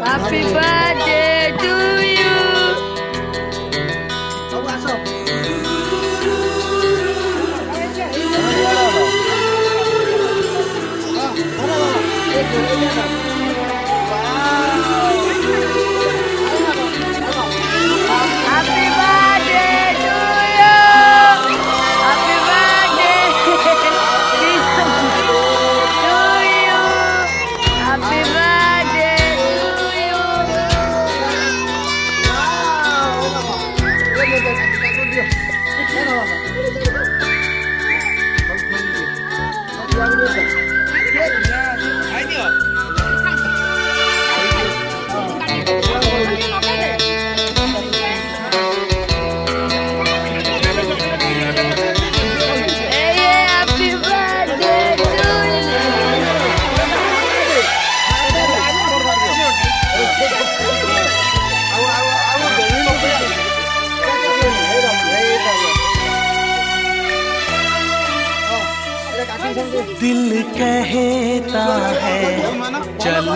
Happy birthday to you. Happy birthday to you. Happy birthday to you. Happy birthday to you. Hey, happy birthday to दिल कहता है चल